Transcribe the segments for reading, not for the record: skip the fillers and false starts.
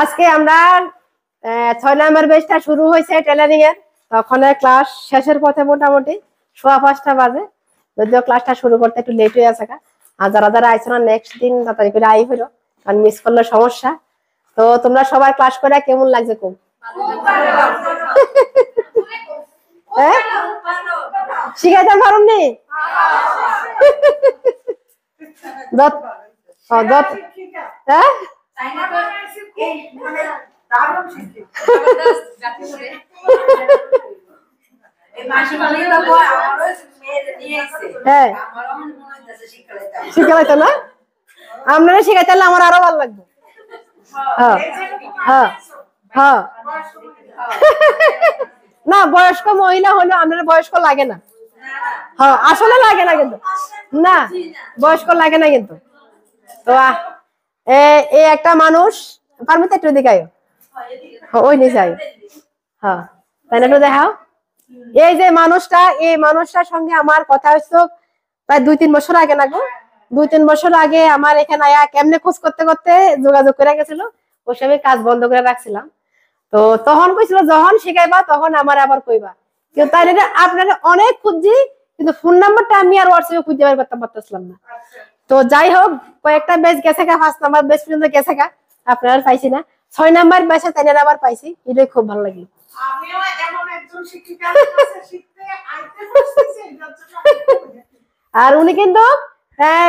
আজকে আমরা 6 নম্বর ব্যাচটা শুরু হয়েছে টেলারিং এর। তখন ক্লাস শেষের পথে, মোটামুটি 5:15 বাজে। যদিও ক্লাসটা শুরু করতে একটু লেট হয়ে আছে। আর যারা যারা আইছো না নেক্সট দিন তাড়াতাড়ি করে আই হইলো, কারণ মিস করলে সমস্যা। তো তোমরা সবাই ক্লাস করে কেমন লাগছে? খুব হ্যাঁ, শিখাইতে পারুননি? হ্যাঁ, শিখাইতো না? আপনারা শিখাইতে আমার আরো ভালো লাগবে। না, বয়স্ক মহিলা হলো আপনার বয়স্ক লাগে না। হ্যাঁ, আসলে লাগে না, কিন্তু না বয়স্ক লাগে না কিন্তু। তো এই একটা মানুষ পারমিতে একটু দেখায়, ওই নিচে আয়। হ্যাঁ, তাই না? একটু দেখাও। এই যে মানুষটা, এই মানুষটার সঙ্গে আমার কথা হচ্ছে প্রায় 2-3 বছর আগে না গো। 2-3 বছর আগে আমার এখানে আয়া কেমনে খোঁজ করতে করতে যোগাযোগ করে গেছিল। ওই সময় কাজ বন্ধ করে রাখছিলাম। তো তখন কইছিল যখন শিখাইবা তখন আমার আবার কইবা। কিন্তু তাই আপনারা অনেক খুঁজছি, কিন্তু ফোন নাম্বারটা আমি আর হোয়াটসঅ্যাপে খুঁজে বের করতে পারতেছিলাম না। তো যাই হোক, কয়েকটা ব্যাচ গেছে গা, 5 নাম্বার ব্যাচ পর্যন্ত গেছে গা, আপনারা পাইছি না। 6 নাম্বার ব্যাচে তাই আবার পাইছি, এটাই খুব ভালো লাগলো। আমিও এমন একজন শিক্ষিকার কাছে শিখতে আইতে বসতেছি। আর উনি কিন্তু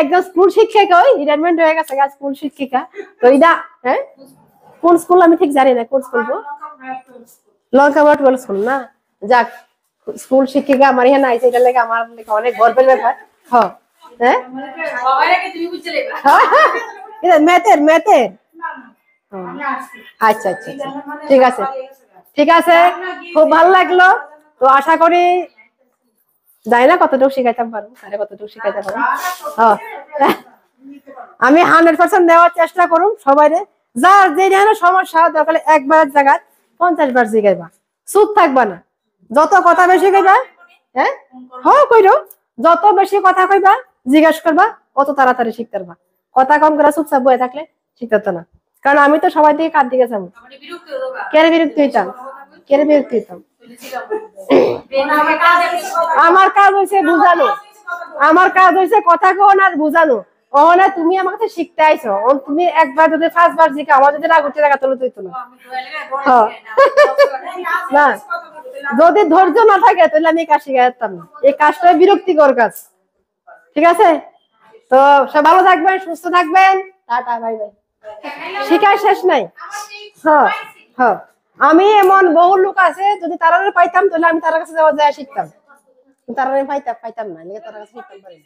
একদম স্কুল শিক্ষিকা, ওই রিটায়ারমেন্ট হয়ে গেছে গা, স্কুল শিক্ষিকা। তো এটা হ্যাঁ, কোন স্কুল আমি ঠিক জানি না, কোন স্কুল? লঙ্কা বাট স্কুল না? যাক, স্কুল শিক্ষিকা আমার এখানে আইছে, এটা লেগে আমার অনেক গর্বের ব্যাপার। হ্যাঁ, ম্যাথের ম্যাথের আচ্ছা আচ্ছা, ঠিক আছে ঠিক আছে, খুব ভালো লাগলো। তো আশা করি, জানি না কতটুকু শিখাইতে পারবো, আরে কতটুকু শিখাইতে পারবো। আমি 100% দেওয়ার চেষ্টা করুন সবাই। যার যে ধরনের সমস্যা দরকার একবার জায়গায় 50 বার জিগাইবা, চুপ থাকবা না। যত কথা বেশি কইবা, হ্যাঁ হ্যাঁ কইরো, যত বেশি কথা কইবা, জিজ্ঞাসা করবা, অত তাড়াতাড়ি শিখতে পারবা। কথা কম করে চুপচাপ বয়ে থাকলে শিখতে না। কারণ আমি তো সবাই দিকে কার দিকে যাবো, কেন বিরক্তি হইতাম, কেন বিরক্তি হইতাম? আমার কাজ হয়েছে বুঝানো, আমার কাজ হয়েছে কথা কন আর বুঝানো। ওখানে তুমি আমার কাছে শিখতে আইছো, তুমি একবার যদি 5 বার জিজ্ঞাসা, আমার যদি রাগ উঠে রাখা তোলে তুই না। না, যদি ধৈর্য না থাকে তাহলে আমি কাজ শিখে যেতাম না। এই কাজটা বিরক্তিকর কাজ। ঠিক আছে, তো সব ভালো থাকবেন, সুস্থ থাকবেন, টাটা বাই বাই। শিখার শেষ নাই। হ্যাঁ হ্যাঁ, আমি এমন বহু লোক আছে, যদি তারা পাইতাম তাহলে আমি তার কাছে যাওয়া যায় শিখতাম, তারা পাইতাম না, তারা কাছে শিখতাম পারি।